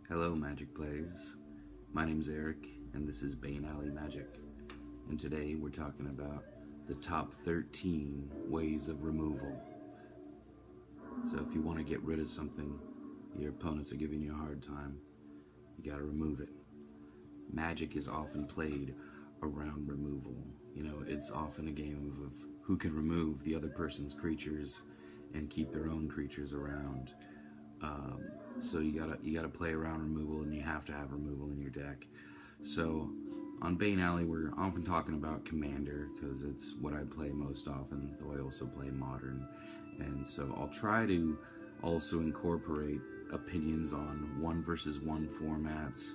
Hello, Magic players. My name's Eric, and this is Bane Alley Magic. And today we're talking about the top 13 ways of removal. So if you want to get rid of something, your opponents are giving you a hard time, you gotta remove it. Magic is often played around removal. It's often a game of who can remove the other person's creatures and keep their own creatures around. So you gotta play around removal, and you have to have removal in your deck. So on Bane Alley, we're often talking about Commander because it's what I play most often, though I also play Modern. And so I'll try to also incorporate opinions on 1 versus 1 formats.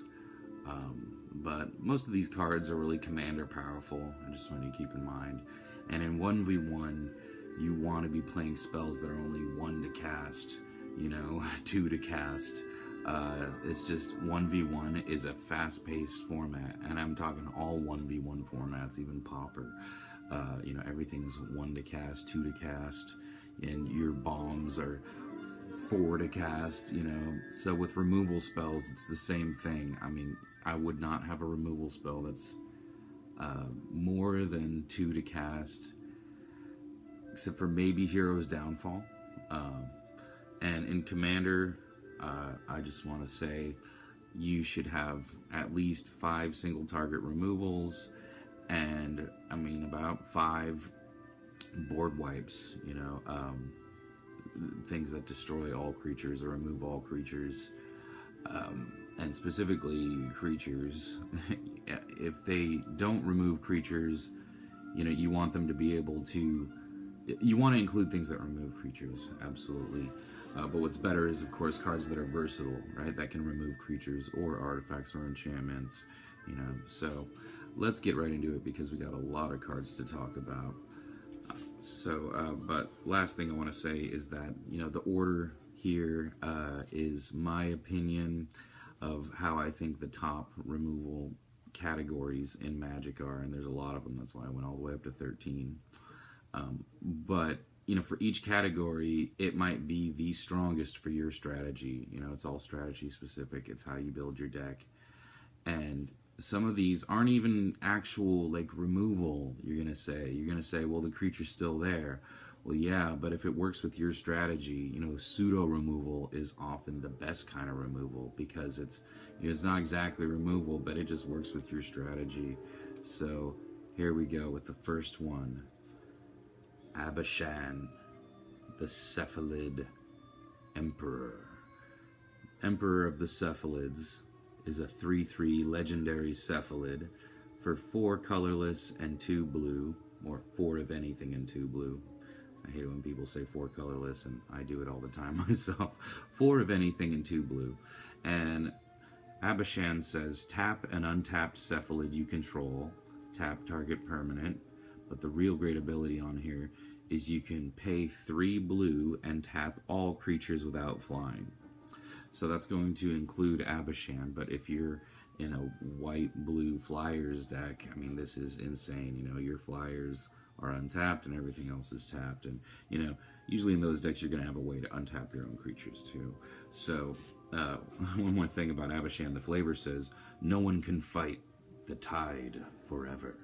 But most of these cards are really Commander powerful. I just want you to keep in mind. And in 1v1, you want to be playing spells that are only 1 to cast, 2 to cast. It's just 1v1 is a fast-paced format, and I'm talking all 1v1 formats, even Pauper. Everything's 1 to cast, 2 to cast, and your bombs are 4 to cast, So with removal spells, it's the same thing. I mean, I would not have a removal spell that's more than 2 to cast, except for maybe Hero's Downfall. And in Commander, I just want to say you should have at least 5 single target removals, and about 5 board wipes, things that destroy all creatures or remove all creatures. And specifically creatures, if they don't remove creatures, you want them to be able to, you want to include things that remove creatures, absolutely. But what's better is, of course, cards that are versatile, right? That can remove creatures or artifacts or enchantments, So let's get right into it because we got a lot of cards to talk about. But last thing I want to say is that, the order here is my opinion of how I think the top removal categories in Magic are, and there's a lot of them. That's why I went all the way up to 13. But for each category, it might be the strongest for your strategy. It's all strategy specific. It's how you build your deck. And some of these aren't even actual, removal, you're going to say. You're going to say, well, the creature's still there. Well, yeah, but if it works with your strategy, pseudo removal is often the best kind of removal because it's not exactly removal, but it just works with your strategy. So here we go with the first one. Abashan, the Cephalid Emperor. Emperor of the Cephalids is a 3/3 legendary Cephalid for 4 colorless and 2 blue, or 4 of anything and 2 blue. I hate it when people say 4 colorless, and I do it all the time myself. 4 of anything and 2 blue. And Abashan says, tap an untapped Cephalid you control, tap target permanent. But the real great ability on here is you can pay 3 blue and tap all creatures without flying. So that's going to include Abashan, but if you're in a white-blue Flyers deck, this is insane. Your Flyers are untapped and everything else is tapped. And, usually in those decks you're going to have a way to untap your own creatures too. So, one more thing about Abashan, the flavor says, no one can fight the tide forever.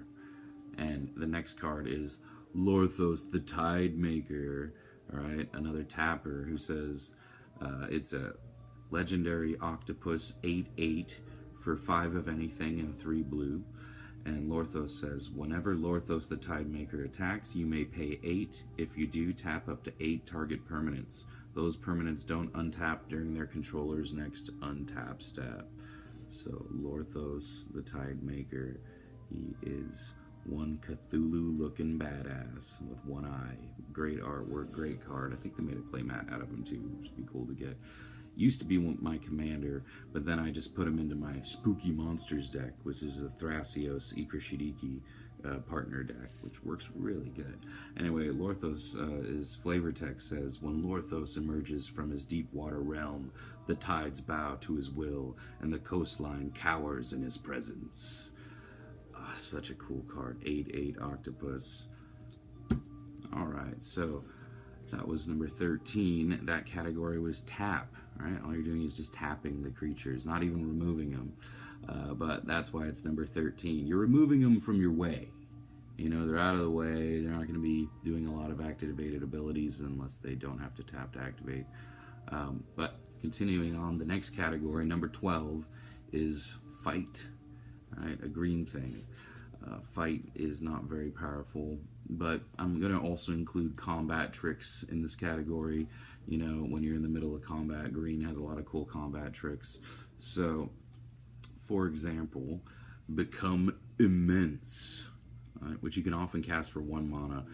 And the next card is Lorthos, the Tide Maker. Alright, another tapper who says it's a legendary octopus 8/8 for 5 of anything and 3 blue. And Lorthos says, whenever Lorthos the Tide Maker attacks, you may pay 8. If you do, tap up to 8 target permanents. Those permanents don't untap during their controller's next untap step. So Lorthos the Tide Maker, he is one Cthulhu-looking badass with 1 eye. Great artwork, great card. I think they made a playmat out of him too, which would be cool to get. Used to be my commander, but then I just put him into my Spooky Monsters deck, which is a Thrasios Ikra partner deck, which works really good. Anyway, Lorthos' flavor text says, when Lorthos emerges from his deep water realm, the tides bow to his will, and the coastline cowers in his presence. Such a cool card. 8/8 octopus. Alright, so that was number 13. That category was tap. Right? All you're doing is just tapping the creatures, not even removing them. But that's why it's number 13. You're removing them from your way. You know, they're out of the way. They're not going to be doing a lot of activated abilities unless they don't have to tap to activate. But continuing on, the next category, number 12, is fight. Right? A green thing. Fight is not very powerful, but I'm going to also include combat tricks in this category. You know, when you're in the middle of combat, green has a lot of cool combat tricks. So, for example, Become Immense, which you can often cast for 1 mana,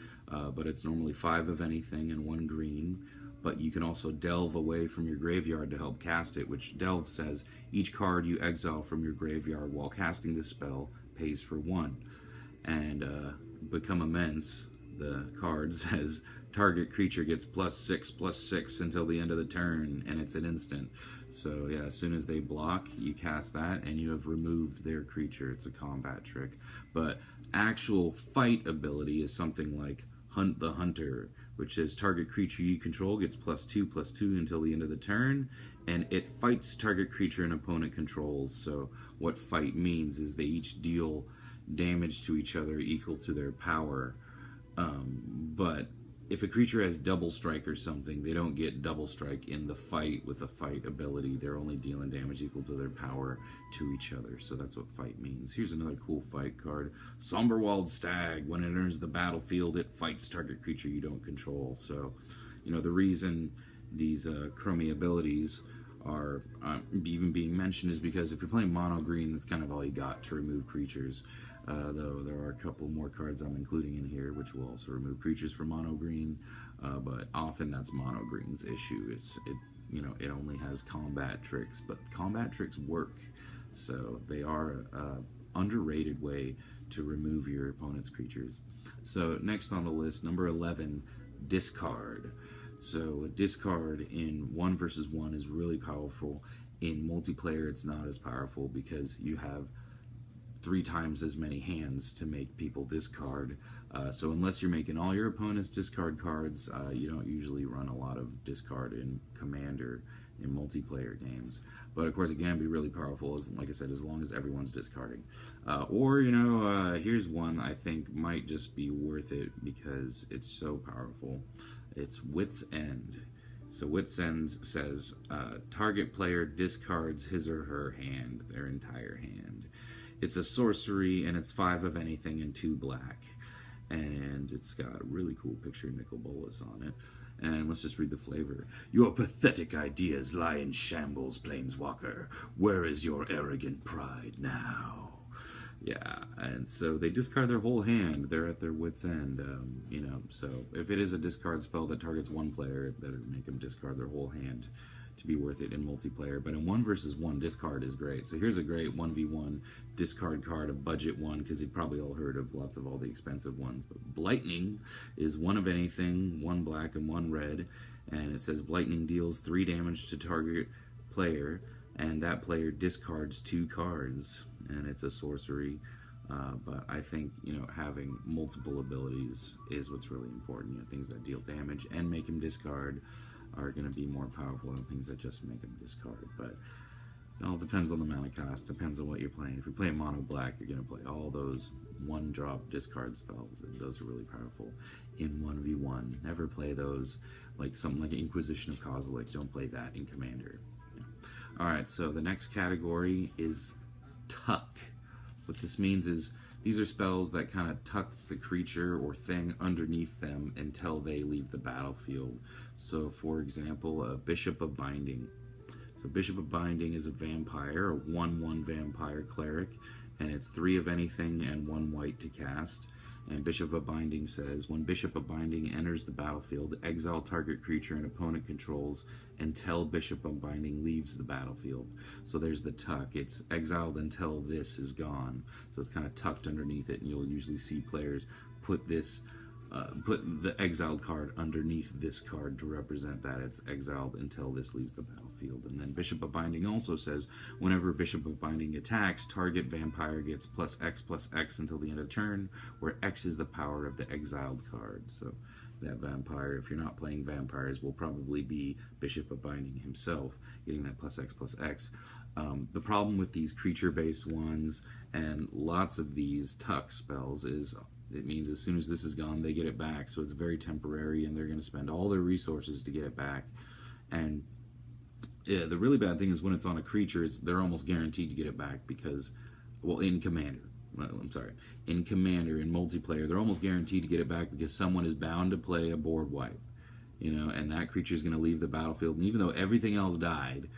but it's normally 5 of anything and 1 green. But you can also delve away from your graveyard to help cast it, which delve says each card you exile from your graveyard while casting the spell pays for 1. And Become Immense, the card says target creature gets +6/+6 until the end of the turn, and it's an instant. So yeah, as soon as they block, you cast that, and you have removed their creature. It's a combat trick. But actual fight ability is something like Hunt the Hunter, which is target creature you control gets +2/+2 until the end of the turn, and it fights target creature and opponent controls. So what fight means is they each deal damage to each other equal to their power. But if a creature has double strike or something, they don't get double strike in the fight with a fight ability. They're only dealing damage equal to their power to each other. So that's what fight means. Here's another cool fight card. Somberwald Stag. When it enters the battlefield, it fights target creature you don't control. So, you know, the reason these Chromie abilities are even being mentioned is because if you're playing mono green, that's kind of all you got to remove creatures. Though there are a couple more cards I'm including in here which will also remove creatures from mono green, but often that's mono green's issue. It only has combat tricks, but combat tricks work, so they are an underrated way to remove your opponent's creatures. So next on the list, number 11, discard. So a discard in 1 versus 1 is really powerful. In multiplayer, it's not as powerful because you have 3 times as many hands to make people discard. So unless you're making all your opponents discard cards, you don't usually run a lot of discard in Commander in multiplayer games. But of course it can be really powerful, like I said, as long as everyone's discarding. Here's one I think might just be worth it because it's so powerful. It's Wit's End. So Wit's End says, target player discards his or her hand, their entire hand. It's a sorcery, and it's 5 of anything and 2 black. And it's got a really cool picture of Nicol Bolas on it. And let's just read the flavor. Your pathetic ideas lie in shambles, Planeswalker. Where is your arrogant pride now? Yeah, and so they discard their whole hand. They're at their wit's end, So if it is a discard spell that targets one player, it better make them discard their whole hand to be worth it in multiplayer. But in 1 versus 1, discard is great. So here's a great 1v1 discard card, a budget one, because you've probably all heard of lots of all the expensive ones. But Blightning is 1 of anything, 1 black and 1 red, and it says Blightning deals 3 damage to target player, and that player discards 2 cards, and it's a sorcery. But I think, having multiple abilities is what's really important. Things that deal damage and make him discard are going to be more powerful than things that just make him discard. But it all depends on the amount of cost, depends on what you're playing. If you're playing mono black, you're going to play all those 1-drop discard spells, and those are really powerful in 1v1. Never play those like something like Inquisition of Kozilek. Don't play that in Commander. Alright, so the next category is tuck. What this means is these are spells that kind of tuck the creature or thing underneath them until they leave the battlefield. So, for example, a Bishop of Binding. So Bishop of Binding is a vampire, a 1/1 vampire cleric, and it's 3 of anything and 1 white to cast. And Bishop of Binding says, when Bishop of Binding enters the battlefield, exile target creature and opponent controls until Bishop of Binding leaves the battlefield. So there's the tuck. It's exiled until this is gone. So it's kind of tucked underneath it, and you'll usually see players put this, put the exiled card underneath this card to represent that it's exiled until this leaves the battlefield. And then Bishop of Binding also says, whenever Bishop of Binding attacks, target vampire gets +X/+X until the end of turn, where X is the power of the exiled card. So that vampire. If you're not playing vampires, will probably be Bishop of Binding himself, getting that +X+X. The problem with these creature-based ones and lots of these tuck spells is it means as soon as this is gone, they get it back. So it's very temporary, and they're going to spend all their resources to get it back. And yeah, the really bad thing is when it's on a creature, they're almost guaranteed to get it back because, well, in Commander, in Commander, in multiplayer, they're almost guaranteed to get it back because someone is bound to play a board wipe, and that creature is going to leave the battlefield. And even though everything else died,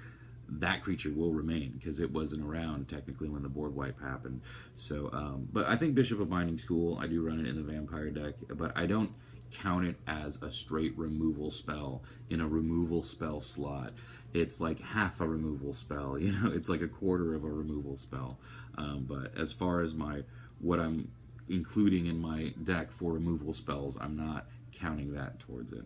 that creature will remain because it wasn't around technically when the board wipe happened. So, but I think Bishop of Binding's cool. I do run it in the vampire deck, but I don't count it as a straight removal spell in a removal spell slot. It's like half a removal spell, it's like a quarter of a removal spell. But as far as what I'm including in my deck for removal spells, I'm not counting that towards it.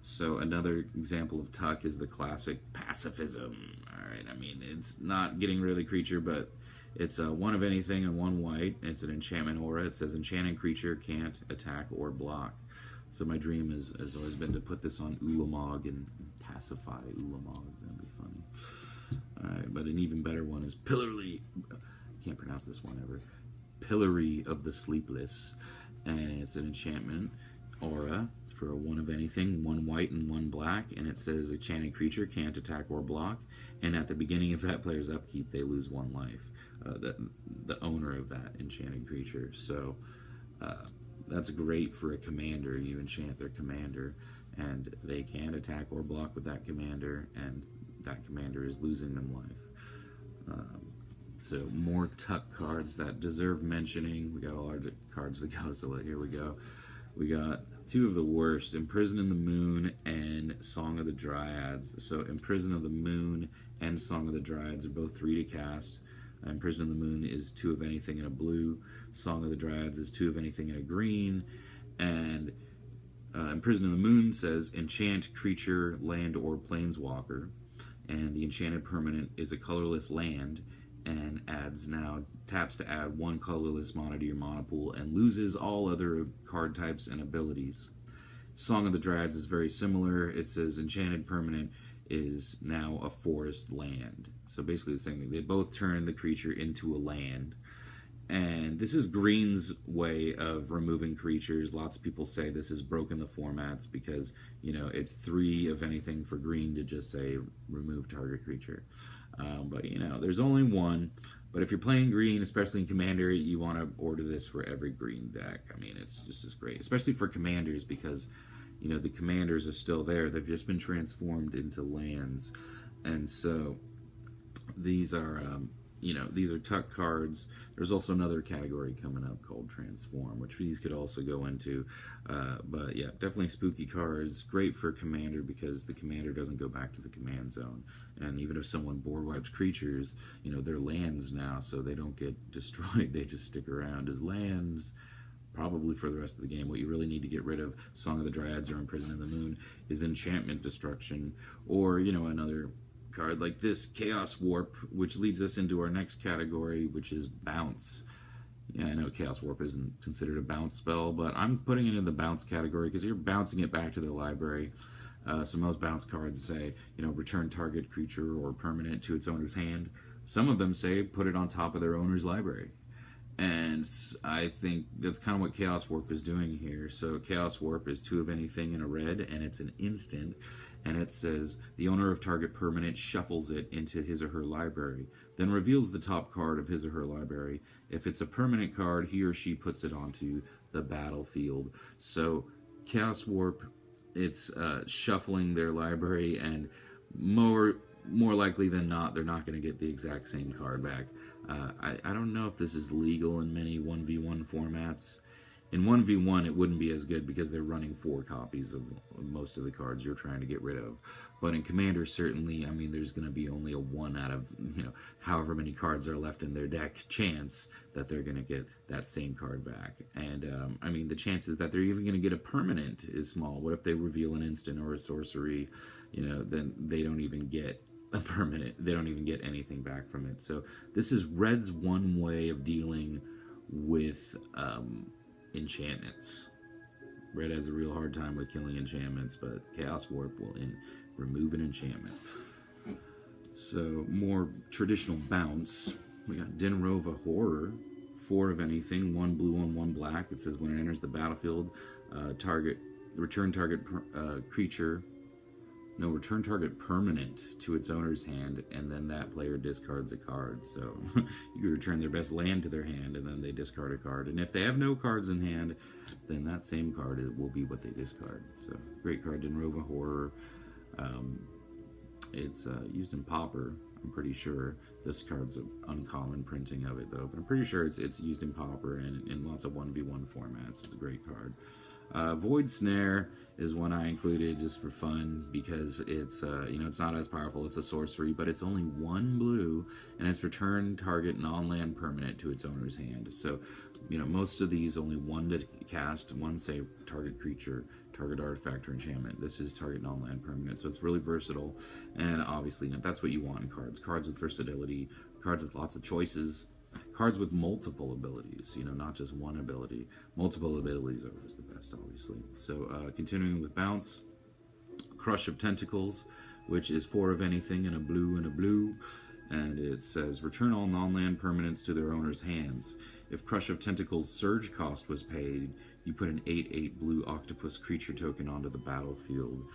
So another example of tuck is the classic pacifism. Alright, I mean, it's not getting rid of the creature, but it's a 1 of anything and 1 white. It's an enchantment aura. It says enchanted creature can't attack or block. So my dream has always been to put this on Ulamog and pacify Ulamog. That'd be funny. Alright, but an even better one is Pillory. I can't pronounce this one ever. Pillory of the Sleepless. And it's an enchantment aura for a 1 of anything, 1 white and 1 black. And it says enchanted creature can't attack or block. And at the beginning of that player's upkeep, they lose 1 life. The owner of that enchanted creature. So, that's great for a commander. You enchant their commander, and they can't attack or block with that commander, and that commander is losing them life. So more tuck cards that deserve mentioning. We got all our cards to go, so here we go. We got 2 of the worst, Imprison in the Moon and Song of the Dryads. So Imprison of the Moon and Song of the Dryads are both 3 to cast. Imprison of the Moon is 2 of anything in a blue. Song of the Dryads is 2 of anything in a green. And Imprison of the Moon says enchant creature, land, or planeswalker. And the enchanted permanent is a colorless land and taps to add 1 colorless mana to your mana pool and loses all other card types and abilities. Song of the Dryads is very similar. It says enchanted permanent is now a forest land. So basically the same thing. They both turn the creature into a land. And this is Green's way of removing creatures. Lots of people say this has broken the formats because, it's 3 of anything for Green to just say remove target creature. But, there's only 1. But if you're playing Green, especially in Commander, you want to order this for every Green deck. I mean, it's just as great, especially for Commanders because the commanders are still there. They've just been transformed into lands. And so these are, these are tuck cards. There's also another category coming up called Transform, which these could also go into. But yeah, definitely spooky cards. Great for Commander because the Commander doesn't go back to the command zone. And even if someone board wipes creatures, they're lands now, so they don't get destroyed. They just stick around as lands. Probably for the rest of the game. What you really need to get rid of, Song of the Dryads or Imprison in the Moon, is enchantment destruction, or another card like this, Chaos Warp, which leads us into our next category, which is bounce. Yeah, I know Chaos Warp isn't considered a bounce spell, but I'm putting it in the bounce category because you're bouncing it back to the library. So most bounce cards say, return target creature or permanent to its owner's hand. Some of them say put it on top of their owner's library. And I think that's kind of what Chaos Warp is doing here. So Chaos Warp is 2 of anything in a red, and it's an instant. And it says, the owner of target permanent shuffles it into his or her library, then reveals the top card of his or her library. If it's a permanent card, he or she puts it onto the battlefield. So Chaos Warp, it's shuffling their library, and more likely than not, they're not going to get the exact same card back. I don't know if this is legal in many 1v1 formats. In 1v1, it wouldn't be as good because they're running 4 copies of most of the cards you're trying to get rid of. But in Commander, certainly, I mean, there's going to be only a 1 out of, however many cards are left in their deck chance that they're going to get that same card back. And, I mean, the chances that they're even going to get a permanent is small. What if they reveal an instant or a sorcery? Then they don't even get a permanent. They don't even get anything back from it. So this is Red's one way of dealing with enchantments. Red has a real hard time with killing enchantments, but Chaos Warp will remove an enchantment. So, more traditional bounce. We got Dinarova Horror. 4 of anything, 1 blue and 1 black. It says when it enters the battlefield, return target permanent to its owner's hand, and then that player discards a card. So you could return their best land to their hand, and then they discard a card. And if they have no cards in hand, then that same card will be what they discard. So great card, Dinarova Horror. It's used in Pauper. I'm pretty sure this card's an uncommon printing of it though, but I'm pretty sure it's used in Pauper and in lots of 1v1 formats. It's a great card. Void Snare is one I included just for fun because it's it's not as powerful. It's a sorcery, but it's only 1 blue, and it's return target non-land permanent to its owner's hand. So, most of these only 1 to cast, 1 say target creature, target artifact or enchantment. This is target non-land permanent, so it's really versatile, and obviously that's what you want in cards. Cards with versatility, cards with lots of choices. Cards with multiple abilities, not just 1 ability. Multiple abilities are always the best, obviously. So, continuing with bounce, Crush of Tentacles, which is 4 of anything and a blue, and it says return all non-land permanents to their owner's hands. If Crush of Tentacles surge cost was paid, you put an 8/8 blue octopus creature token onto the battlefield.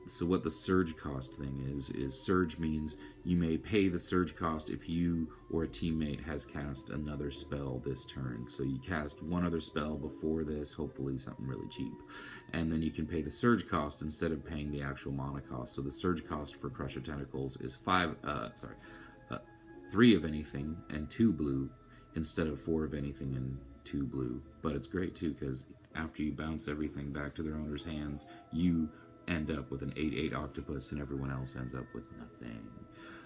So what the surge cost thing is surge means you may pay the surge cost if you or a teammate has cast another spell this turn. So you cast 1 other spell before this, hopefully something really cheap, and then you can pay the surge cost instead of paying the actual mana cost. So the surge cost for Crush of Tentacles is 3 of anything and 2 blue instead of 4 of anything and 2 blue. But it's great too because after you bounce everything back to their owner's hands, you end up with an 8/8 octopus and everyone else ends up with nothing.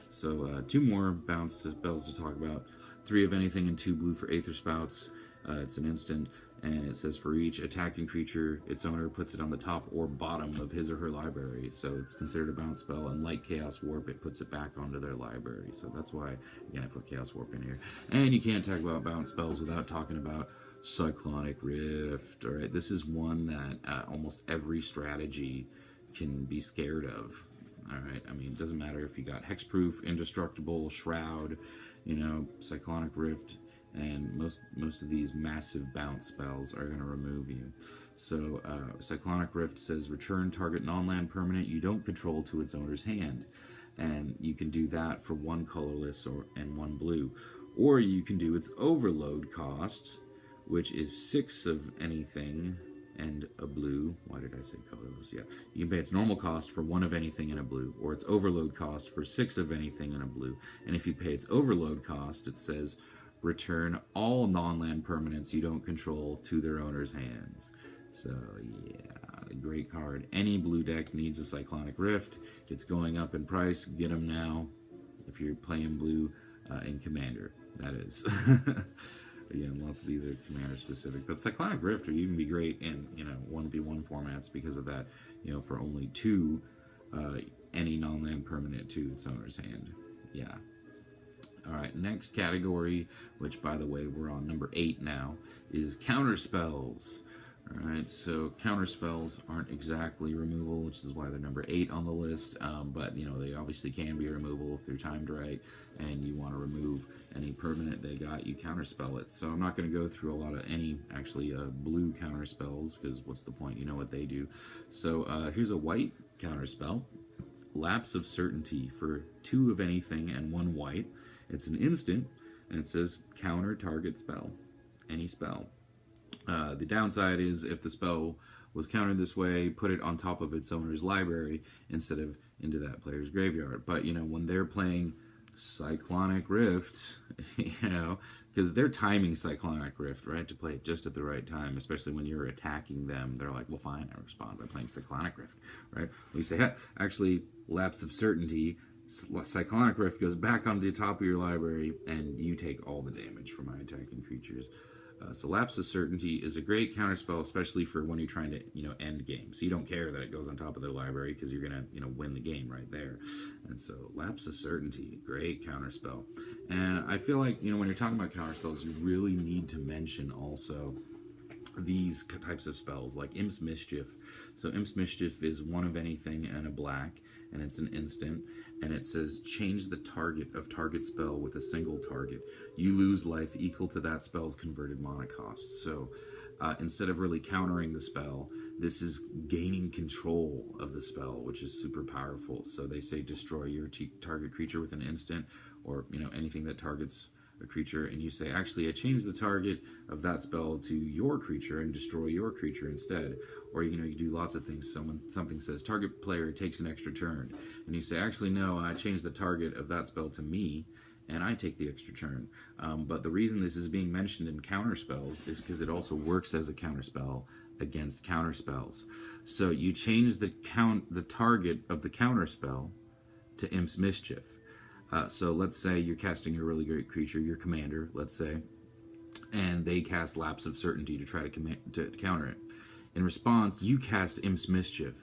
So 2 more bounce spells to talk about. 3 of anything and 2 blue for Aether Spouts. It's an instant, and it says for each attacking creature, its owner puts it on the top or bottom of his or her library. So it's considered a bounce spell, and like Chaos Warp, it puts it back onto their library. So that's why, again, I put Chaos Warp in here. And you can't talk about bounce spells without talking about Cyclonic Rift. All right, this is one that almost every strategy can be scared of. All right, I mean, it doesn't matter if you got Hexproof, Indestructible, Shroud, Cyclonic Rift, and most of these massive bounce spells are going to remove you. So Cyclonic Rift says return target non-land permanent you don't control to its owner's hand, and you can do that for 1 colorless and 1 blue, or you can do its overload cost, which is 6 of anything and a blue. Why did I say colorless? Yeah, you can pay its normal cost for 1 of anything and a blue, or its overload cost for 6 of anything and a blue. And if you pay its overload cost, it says return all non-land permanents you don't control to their owner's hands. So yeah, a great card. Any blue deck needs a Cyclonic Rift. It's going up in price. Get them now if you're playing blue in Commander, that is. Again, lots of these are Commander specific, but Cyclonic Rift would even be great in 1v1 formats because of that. For only 2 any non-land permanent to its owner's hand. Yeah. All right, next category, which by the way we're on number 8 now, is counter spells. All right, so counter spells aren't exactly removal, which is why they're number 8 on the list. But they obviously can be removable if they're timed right, and you want to remove any permanent they got, you counterspell it. So I'm not going to go through a lot of any actually blue counter spells because what's the point? You know what they do. So here's a white counter spell, Lapse of Certainty for 2 of anything and 1 white. It's an instant, and it says counter target spell, any spell. The downside is if the spell was countered this way, put it on top of its owner's library instead of into that player's graveyard. But, when they're playing Cyclonic Rift, because they're timing Cyclonic Rift, right, to play it just at the right time, especially when you're attacking them. They're like, well, fine, I respond by playing Cyclonic Rift, right? We say, hey, actually, Lapse of Certainty, Cyclonic Rift goes back onto the top of your library, and you take all the damage from my attacking creatures. So Lapse of Certainty is a great counterspell, especially for when you're trying to, end games. So you don't care that it goes on top of their library because you're going to, win the game right there. And so Lapse of Certainty, great counterspell. And I feel like, when you're talking about counterspells, you really need to mention also these types of spells, like Imp's Mischief. So Imp's Mischief is one of anything and a black, and it's an instant, and it says change the target of target spell with a single target. You lose life equal to that spell's converted mana cost. So instead of really countering the spell, this is gaining control of the spell, which is super powerful. So they say destroy your target creature with an instant, or anything that targets a creature, and you say, actually, I change the target of that spell to your creature and destroy your creature instead. Or you do lots of things. Something says target player takes an extra turn, and you say, actually, no, I change the target of that spell to me, and I take the extra turn. But the reason this is being mentioned in counter spells is because it also works as a counter spell against counter spells. So you change the target of the counter spell to Imp's Mischief. So let's say you're casting a really great creature, your commander, let's say, and they cast Lapse of Certainty to try to counter it. In response, you cast Imp's Mischief,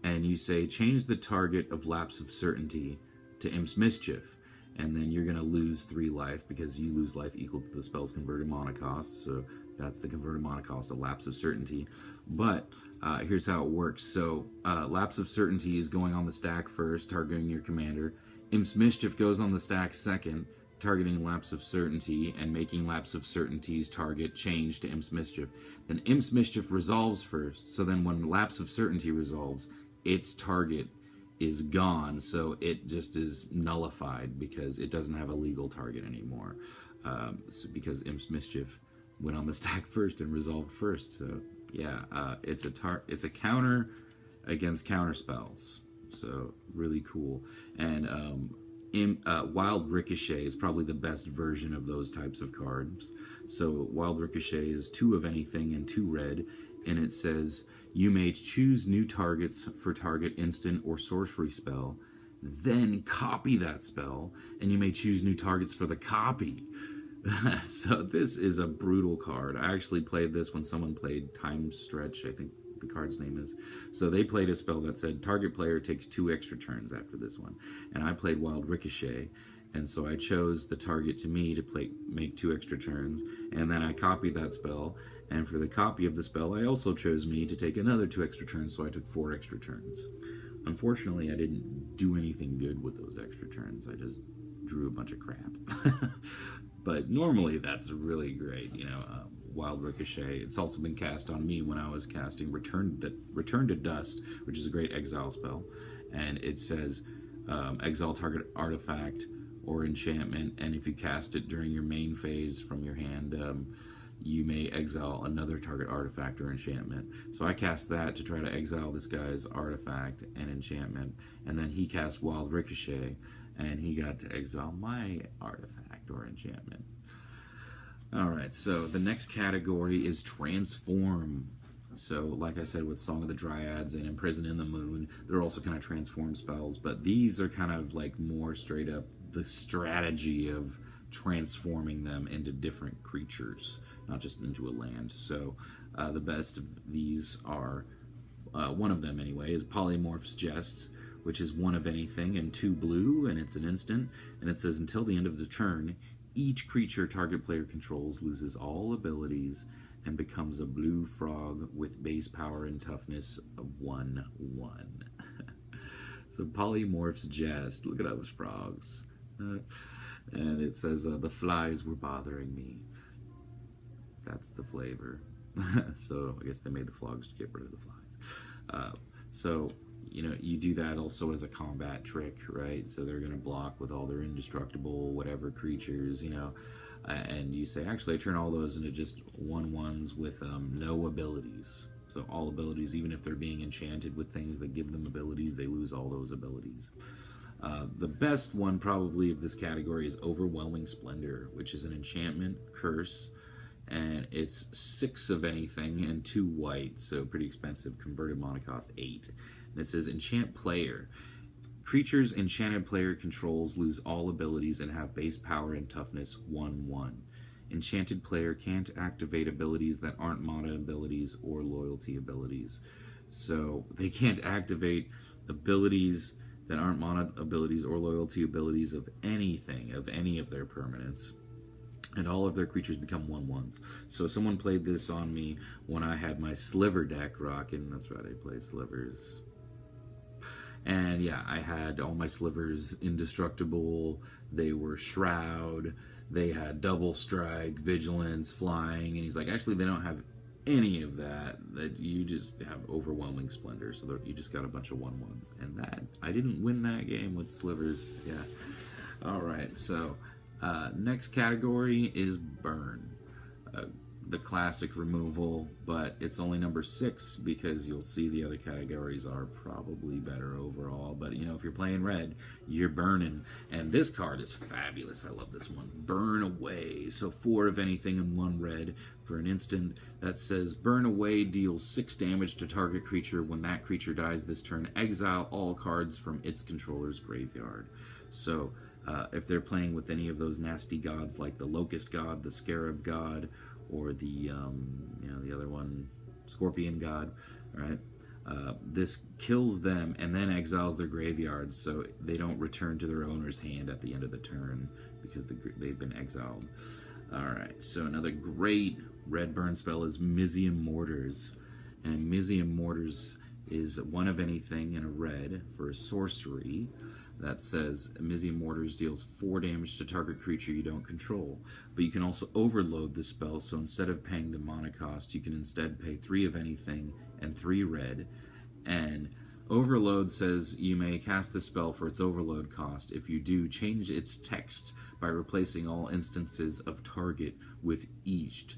and you say, change the target of Lapse of Certainty to Imp's Mischief, and then you're going to lose 3 life, because you lose life equal to the spell's converted mana cost, so that's the converted mana cost of Lapse of Certainty. But here's how it works. So Lapse of Certainty is going on the stack first, targeting your commander. Imp's Mischief goes on the stack second, targeting Lapse of Certainty and making Lapse of Certainty's target change to Imp's Mischief. Then Imp's Mischief resolves first, so then when Lapse of Certainty resolves, its target is gone, so it just is nullified because it doesn't have a legal target anymore. Because Imp's Mischief went on the stack first and resolved first. So yeah, it's a counter against counter spells. So really cool. And Wild Ricochet is probably the best version of those types of cards. So Wild Ricochet is 2 of anything and 2 red, and it says you may choose new targets for target instant or sorcery spell, then copy that spell, and you may choose new targets for the copy. So this is a brutal card. I actually played this when someone played Time Stretch, I think the card's name is. So they played a spell that said target player takes 2 extra turns after this one, and I played Wild Ricochet, and so I chose the target to me to make 2 extra turns, and then I copied that spell, and for the copy of the spell I also chose me to take another 2 extra turns, so I took 4 extra turns. Unfortunately, I didn't do anything good with those extra turns. I just drew a bunch of crap. But normally that's really great, Wild Ricochet. It's also been cast on me when I was casting Return to Dust, which is a great exile spell. And it says exile target artifact or enchantment, and if you cast it during your main phase from your hand, you may exile another target artifact or enchantment. So I cast that to try to exile this guy's artifact and enchantment, and then he cast Wild Ricochet, and he got to exile my artifact or enchantment. Alright, so the next category is Transform. So, like I said, with Song of the Dryads and Imprison in the Moon, they're also kind of transform spells, but these are kind of like more straight up the strategy of transforming them into different creatures, not just into a land. So, the best of these are, one of them anyway, is Polymorph's Jests, which is 1 of anything and 2 blue, and it's an instant, and it says until the end of the turn, each creature target player controls loses all abilities and becomes a blue frog with base power and toughness of 1/1. So Polymorph's Jest, look at those frogs. And it says, the flies were bothering me. That's the flavor. So I guess they made the frogs to get rid of the flies. So you do that also as a combat trick, right? So they're going to block with all their indestructible whatever creatures, and you say, actually, I turn all those into just 1/1s with no abilities. So all abilities, even if they're being enchanted with things that give them abilities, they lose all those abilities. The best one probably of this category is Overwhelming Splendor, which is an enchantment curse, and it's 6 of anything and 2 white, so pretty expensive. Converted mana cost 8. And it says enchant player. Creatures enchanted player controls lose all abilities and have base power and toughness 1/1. Enchanted player can't activate abilities that aren't mana abilities or loyalty abilities. So they can't activate abilities that aren't mana abilities or loyalty abilities of anything, of any of their permanents. and all of their creatures become 1/1s. So someone played this on me when I had my Sliver deck rocking. That's right, I play Slivers. And yeah, I had all my Slivers indestructible. They were Shroud. They had Double Strike, Vigilance, Flying. And he's like, actually, they don't have any of that. That you just have Overwhelming Splendor. So you just got a bunch of 1/1s. And that, I didn't win that game with Slivers. Yeah. All right, so next category is Burn. The classic removal, but it's only number 6 because you'll see the other categories are probably better overall. But you know, if you're playing red, you're burning. And this card is fabulous. I love this one. Burn Away. So 4 of anything and 1 red for an instant that says Burn Away deals 6 damage to target creature. When that creature dies this turn, exile all cards from its controller's graveyard. So if they're playing with any of those nasty gods like the Locust God, the Scarab God, or the the other one, Scorpion God, right? This kills them and then exiles their graveyards, so they don't return to their owner's hand at the end of the turn because they've been exiled. All right, so another great red burn spell is Mizzium Mortars, and Mizzium Mortars is 1 of anything in a red for a sorcery that says Mizzium Mortars deals 4 damage to target creature you don't control. But you can also overload the spell, so instead of paying the mana cost, you can instead pay 3 of anything and 3 red. And overload says you may cast the spell for its overload cost. If you do, change its text by replacing all instances of target with each.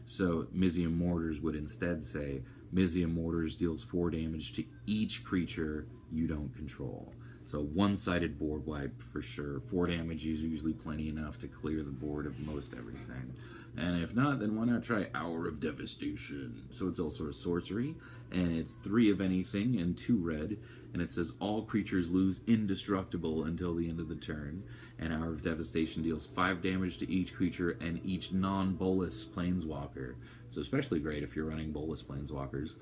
So Mizzium Mortars would instead say Mizzium Mortars deals 4 damage to each creature you don't control. So one-sided board wipe for sure. 4 damage is usually plenty enough to clear the board of most everything. And if not, then why not try Hour of Devastation? So it's also a sorcery, and it's 3 of anything and 2 red, and it says all creatures lose indestructible until the end of the turn. And Hour of Devastation deals 5 damage to each creature and each non-bolus planeswalker. So especially great if you're running bolus planeswalkers.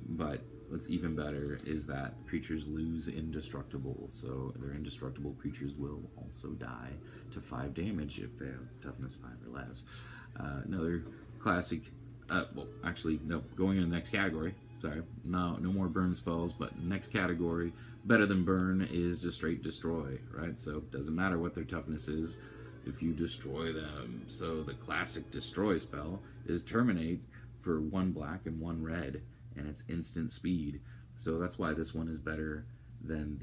But what's even better is that creatures lose indestructible, so their indestructible creatures will also die to 5 damage if they have toughness 5 or less. Another classic, well, actually, no, going in the next category. Sorry, no more burn spells, but next category, better than burn, is just straight destroy, right? So it doesn't matter what their toughness is if you destroy them. So the classic destroy spell is Terminate for 1 black and 1 red, and it's instant speed. So that's why this one is better than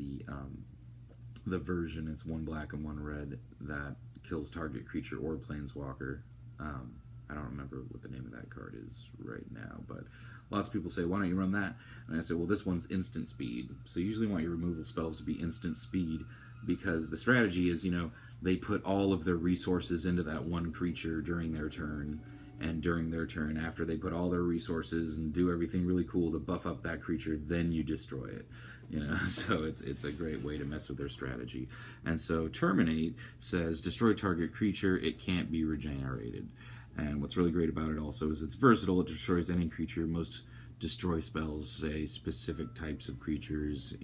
the version. It's 1 black and 1 red that kills target creature or planeswalker. I don't remember what the name of that card is right now, but lots of people say, why don't you run that? And I say, well, this one's instant speed. So you usually want your removal spells to be instant speed, because the strategy is, they put all of their resources into that one creature during their turn, and during their turn, after they put all their resources and do everything really cool to buff up that creature, then you destroy it. So it's a great way to mess with their strategy. And so Terminate says destroy target creature, it can't be regenerated. And what's really great about it also is it's versatile. It destroys any creature. Most destroy spells say specific types of creatures,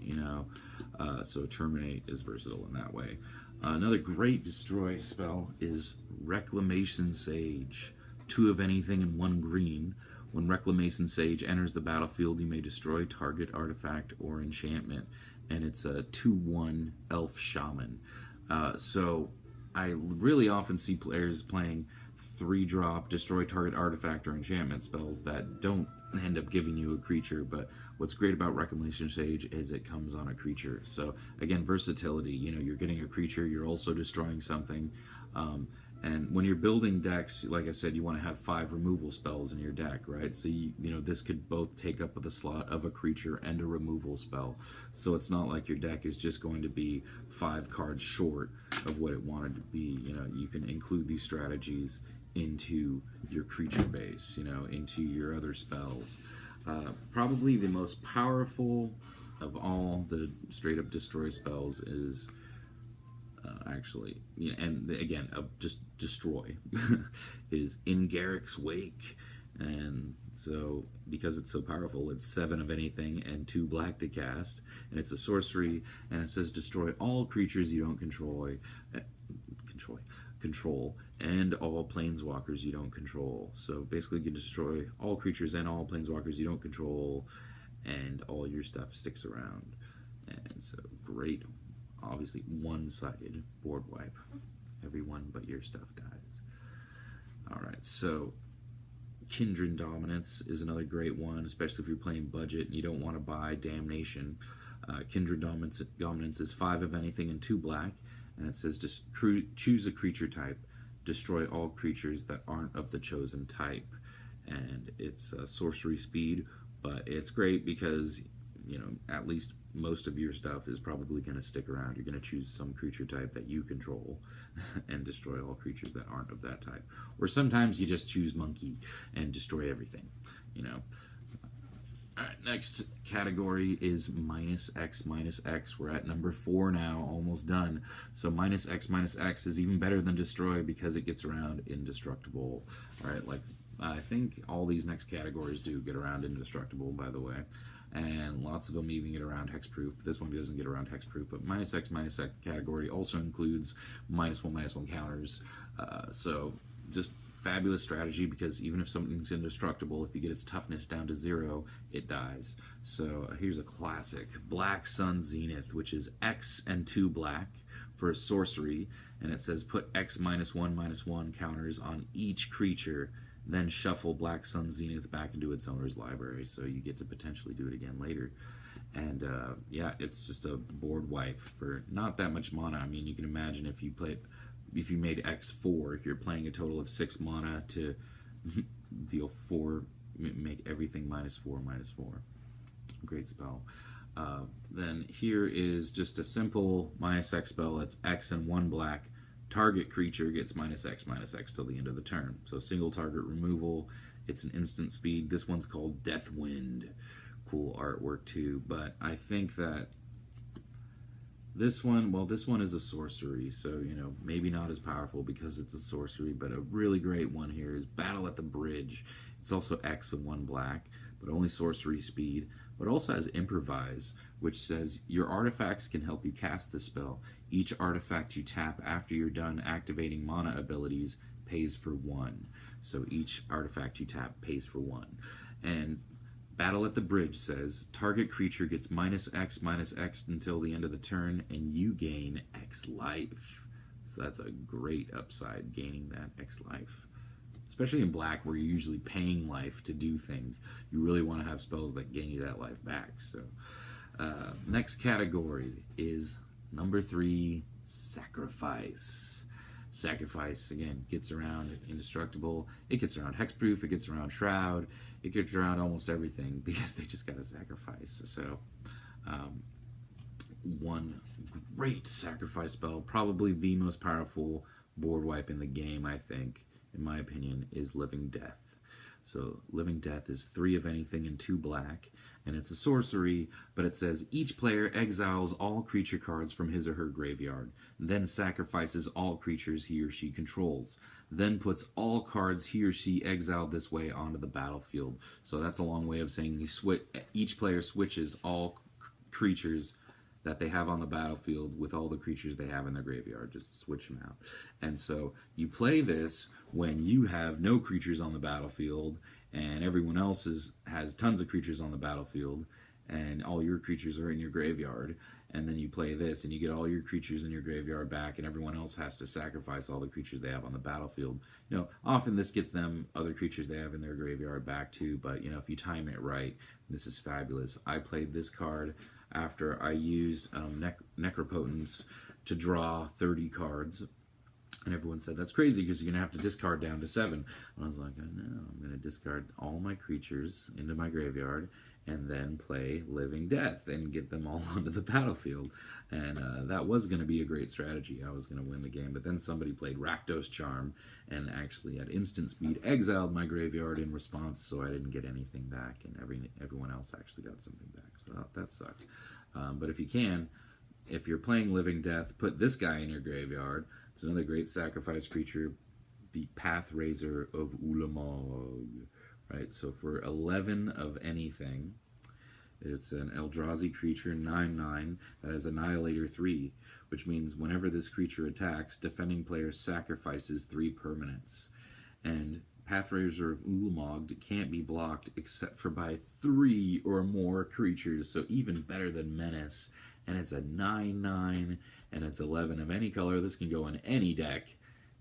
so Terminate is versatile in that way. Another great destroy spell is Reclamation Sage. 2 of anything and 1 green. When Reclamation Sage enters the battlefield, you may destroy target artifact or enchantment. And it's a 2/1 elf shaman. So I really often see players playing 3-drop destroy target artifact or enchantment spells that don't end up giving you a creature. But what's great about Reclamation Sage is it comes on a creature. So again, versatility. You're getting a creature, you're also destroying something. And when you're building decks, like I said, you want to have 5 removal spells in your deck, right? So this could both take up the slot of a creature and a removal spell. So it's not like your deck is just going to be 5 cards short of what it wanted to be. You can include these strategies into your creature base, into your other spells. Probably the most powerful of all the straight up destroy spells is and again, just destroy is In Garruk's Wake. And so, because it's so powerful, it's 7 of anything and 2 black to cast. And it's a sorcery, and it says destroy all creatures you don't control, and all planeswalkers you don't control. So basically, you can destroy all creatures and all planeswalkers you don't control, and all your stuff sticks around. And so, great, obviously, one-sided board wipe. Everyone but your stuff dies. Alright, so Kindred Dominance is another great one, especially if you're playing budget and you don't want to buy Damnation. Kindred Dominance is 5 of anything and 2 black, and it says just choose a creature type, destroy all creatures that aren't of the chosen type. And it's sorcery speed, but it's great because, you know, at least most of your stuff is probably going to stick around. You're going to choose some creature type that you control and destroy all creatures that aren't of that type. Or sometimes you just choose monkey and destroy everything, you know. Alright, next category is -X, -X. We're at number 4 now, almost done. So -X, -X is even better than destroy because it gets around indestructible. Alright, like I think all these next categories do get around indestructible, by the way. And lots of them even get around hexproof. This one doesn't get around hexproof, but -X, -X category also includes -1/-1 counters. So just fabulous strategy, because even if something's indestructible, if you get its toughness down to 0, it dies. So here's a classic. Black Sun Zenith, which is X and 2 black for a sorcery, and it says put X -1/-1 counters on each creature, then shuffle Black Sun Zenith back into its owner's library, so you get to potentially do it again later. And yeah, it's just a board wipe for not that much mana. I mean, you can imagine if you made X4, you're playing a total of 6 mana to deal 4, make everything -4/-4. Great spell. Then here is just a simple -X spell. It's X and 1 black. Target creature gets -X, -X till the end of the turn. So single target removal. It's an instant speed. This one's called Deathwind. Cool artwork too, but I think that this one, well, this one is a sorcery, so, you know, maybe not as powerful because it's a sorcery, but a really great one here is Battle at the Bridge. It's also X and 1 black, but only sorcery speed, but also has Improvise, which says your artifacts can help you cast the spell. Each artifact you tap after you're done activating mana abilities pays for 1. So each artifact you tap pays for 1. And Battle at the Bridge says, target creature gets -X, -X until the end of the turn, and you gain X life. So that's a great upside, gaining that X life. Especially in black, where you're usually paying life to do things. You really want to have spells that gain you that life back. So, next category is number 3, Sacrifice. Sacrifice, again, gets around indestructible. It gets around hexproof. It gets around shroud. It gets around almost everything because they just got to sacrifice. So, one great sacrifice spell, probably the most powerful board wipe in the game, I think, in my opinion, is Living Death. So Living Death is 3 of anything and 2 black, and it's a sorcery, but it says each player exiles all creature cards from his or her graveyard, then sacrifices all creatures he or she controls, then puts all cards he or she exiled this way onto the battlefield. So that's a long way of saying each player switches all creatures that they have on the battlefield with all the creatures they have in their graveyard. Just switch them out. And so you play this when you have no creatures on the battlefield and everyone else has tons of creatures on the battlefield and all your creatures are in your graveyard. And then you play this and you get all your creatures in your graveyard back and everyone else has to sacrifice all the creatures they have on the battlefield. You know, often this gets them other creatures they have in their graveyard back too, but, you know, if you time it right, this is fabulous. I played this card after I used Necropotence to draw 30 cards. And everyone said, that's crazy because you're going to have to discard down to 7. And I was like, oh, no, I'm going to discard all my creatures into my graveyard and then play Living Death and get them all onto the battlefield. And that was going to be a great strategy. I was going to win the game. But then somebody played Rakdos Charm and actually at instant speed exiled my graveyard in response, so I didn't get anything back. And everyone else actually got something back. So that sucked. But if you can, if you're playing Living Death, put this guy in your graveyard. It's another great sacrifice creature, the Path Raiser of Ulamog. right? So for 11 of anything, it's an Eldrazi creature, 9/9, that has Annihilator 3, which means whenever this creature attacks, defending player sacrifices 3 permanents. And Pathrazer of Ulamog can't be blocked except for by 3 or more creatures, so even better than Menace. And it's a 9/9, and it's 11 of any color. This can go in any deck.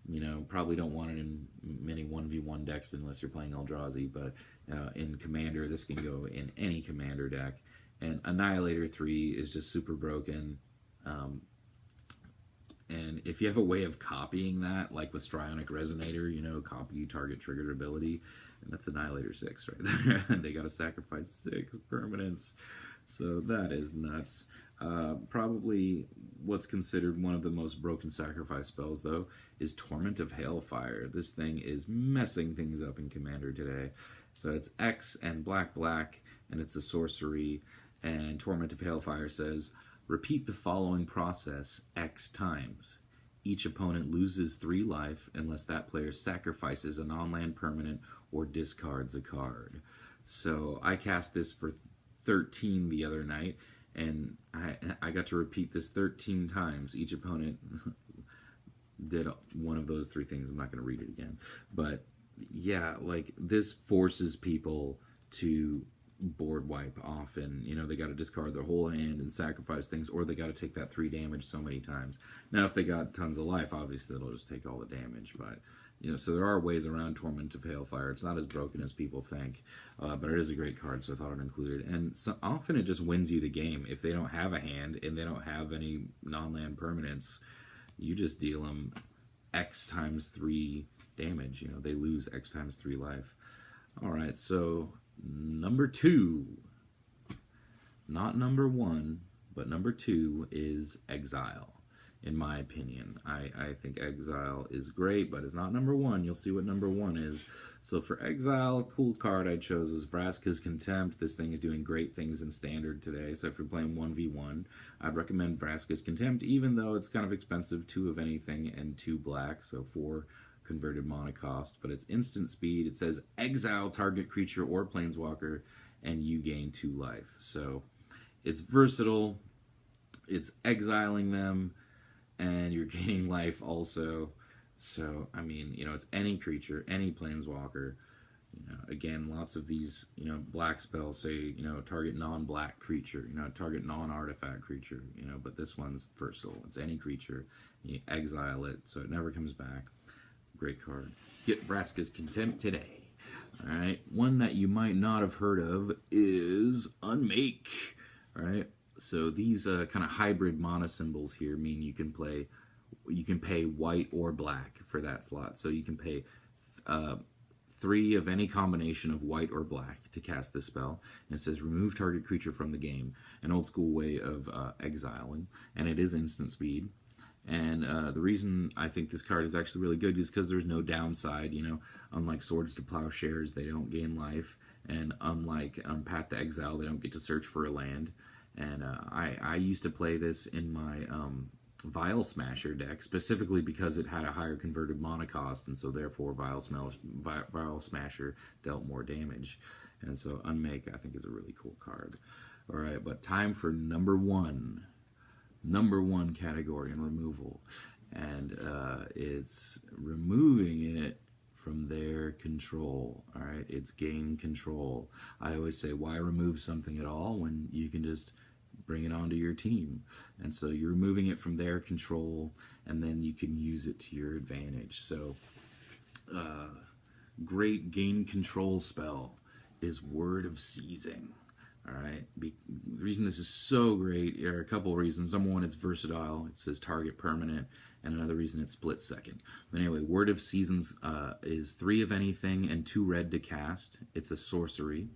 You know, probably don't want it in many 1v1 decks unless you're playing Eldrazi, but in Commander, this can go in any Commander deck. And Annihilator 3 is just super broken. And if you have a way of copying that, like with Strionic Resonator, you know, copy target triggered ability, and that's Annihilator 6 right there. And they got to sacrifice 6 permanents. So that is nuts. Probably what's considered one of the most broken sacrifice spells, though, is Torment of Hailfire. This thing is messing things up in Commander today. So it's X and black, and it's a sorcery. And Torment of Hailfire says, repeat the following process X times. Each opponent loses 3 life unless that player sacrifices a non-land permanent or discards a card. So I cast this for 13 the other night, and I got to repeat this 13 times. Each opponent did one of those 3 things. I'm not going to read it again. But yeah, like, this forces people to board wipe often. You know, they got to discard their whole hand and sacrifice things, or they got to take that 3 damage so many times. Now, if they got tons of life, obviously they'll just take all the damage, but, you know, so there are ways around Torment of Hailfire. It's not as broken as people think, but it is a great card, so I thought I'd include it. And so often it just wins you the game. If they don't have a hand and they don't have any non-land permanents, you just deal them X times 3 damage. You know, they lose X times 3 life. All right, so number 2, not number 1, but number 2 is Exile, in my opinion. I think Exile is great, but it's not number 1. You'll see what number 1 is. So for Exile, cool card I chose was Vraska's Contempt. This thing is doing great things in Standard today, so if you're playing 1v1, I'd recommend Vraska's Contempt, even though it's kind of expensive, 2 of anything and 2 black, so 4 converted mana cost, but it's instant speed. It says exile target creature or planeswalker, and you gain 2 life. So it's versatile. It's exiling them, and you're gaining life also. So, I mean, you know, it's any creature, any planeswalker. You know, again, lots of these, you know, black spells say, you know, target non-black creature, you know, target non-artifact creature, you know, but this one's versatile. It's any creature. You exile it, so it never comes back. Great card. Get Vraska's Contempt today. Alright, one that you might not have heard of is Unmake. Alright, so these kind of hybrid mana symbols here mean you can pay white or black for that slot. So you can pay 3 of any combination of white or black to cast this spell. And it says remove target creature from the game. An old school way of exiling. And it is instant speed. And the reason I think this card is actually really good is because there's no downside. You know, unlike Swords to Plowshares, they don't gain life, and unlike Path to Exile, they don't get to search for a land. And I used to play this in my Vial Smasher deck, specifically because it had a higher converted mana cost, and so therefore Vial Smasher dealt more damage. And so Unmake, I think, is a really cool card. All right, but time for number 1. Number 1 category in removal, and it's removing it from their control. All right, it's gain control. I always say, why remove something at all when you can just bring it onto your team? And so you're removing it from their control, and then you can use it to your advantage. So great gain control spell is Word of Seizing. All right. The reason this is so great are a couple of reasons. Number 1, it's versatile. It says target permanent. And another reason, it's split second. But anyway, Word of Seasons is 3 of anything and 2 red to cast. It's a sorcery.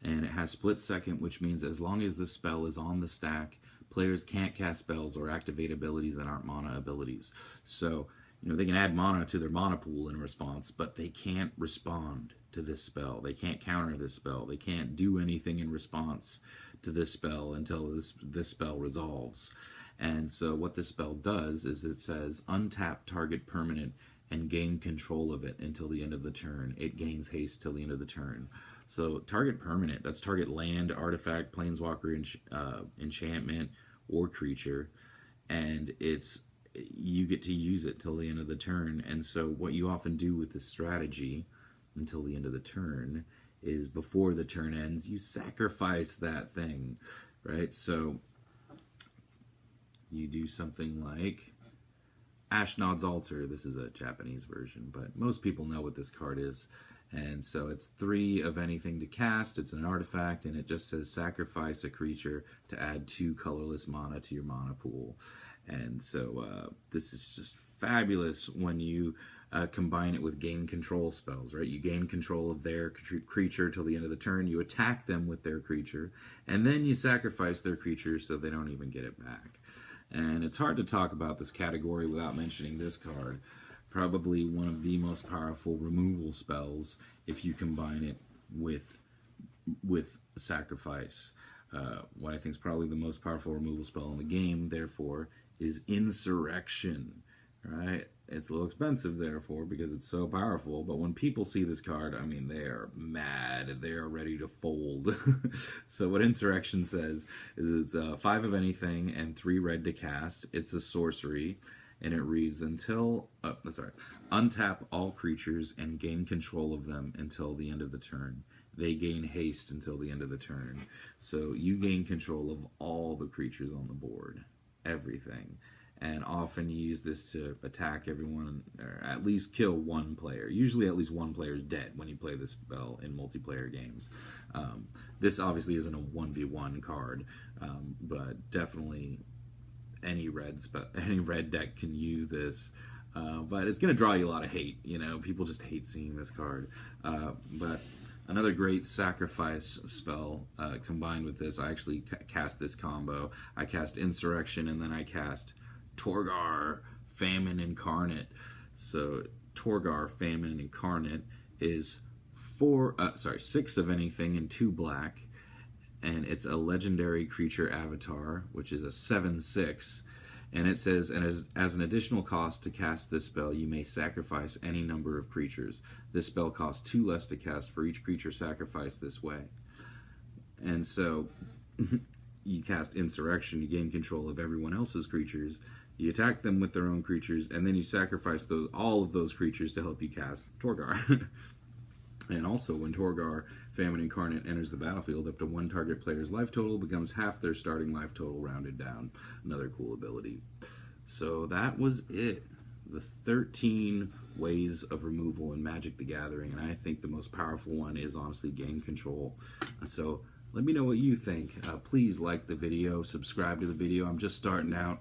And it has split second, which means as long as the spell is on the stack, players can't cast spells or activate abilities that aren't mana abilities. So, you know, they can add mana to their mana pool in response, but they can't respond to this spell. They can't counter this spell. They can't do anything in response to this spell until this spell resolves. And so what this spell does is it says untap target permanent and gain control of it until the end of the turn. It gains haste till the end of the turn. So target permanent, that's target land, artifact, planeswalker, enchantment, or creature, and you get to use it till the end of the turn. And so what you often do with this strategy until the end of the turn is before the turn ends, you sacrifice that thing, right? So you do something like Ashnod's Altar. This is a Japanese version, but most people know what this card is. And so it's 3 of anything to cast. It's an artifact, and it just says sacrifice a creature to add 2 colorless mana to your mana pool. And so this is just fabulous when you combine it with gain control spells, right? You gain control of their creature till the end of the turn. You attack them with their creature, and then you sacrifice their creature so they don't even get it back. And it's hard to talk about this category without mentioning this card. Probably one of the most powerful removal spells if you combine it with sacrifice. What I think is probably the most powerful removal spell in the game, therefore, is Insurrection, right? It's a little expensive, therefore, because it's so powerful, but when people see this card, I mean, they are mad. They are ready to fold. So what Insurrection says is it's 5 of anything and 3 red to cast. It's a sorcery, and it reads untap all creatures and gain control of them until the end of the turn. They gain haste until the end of the turn. So you gain control of all the creatures on the board, everything. And often you use this to attack everyone, or at least kill one player. Usually at least one player is dead when you play this spell in multiplayer games. This obviously isn't a 1v1 card, but definitely any red deck can use this. But it's going to draw you a lot of hate. You know, people just hate seeing this card. But another great sacrifice spell combined with this, I actually cast this combo. I cast Insurrection, and then I cast Torgar, Famine Incarnate. So Torgar, Famine Incarnate is 6 of anything and 2 black, and it's a legendary creature avatar, which is a 7/6. And it says, and as an additional cost to cast this spell, you may sacrifice any number of creatures. This spell costs 2 less to cast for each creature sacrificed this way. And so you cast Insurrection, you gain control of everyone else's creatures, you attack them with their own creatures, and then you sacrifice all of those creatures to help you cast Torgar. And also, when Torgar, Famine Incarnate, enters the battlefield, up to 1 target player's life total becomes half their starting life total rounded down. Another cool ability. So that was it. The 13 ways of removal in Magic the Gathering, and I think the most powerful one is honestly gain control. So let me know what you think. Please like the video, subscribe to the video. I'm just starting out.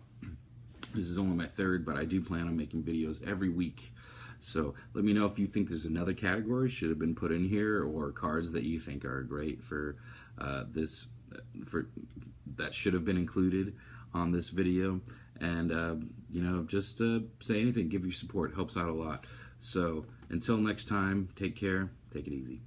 This is only my 3rd, but I do plan on making videos every week. So let me know if you think there's another category should have been put in here, or cards that you think are great for that should have been included on this video. And you know, just say anything, give your support, helps out a lot. So until next time, take care, take it easy.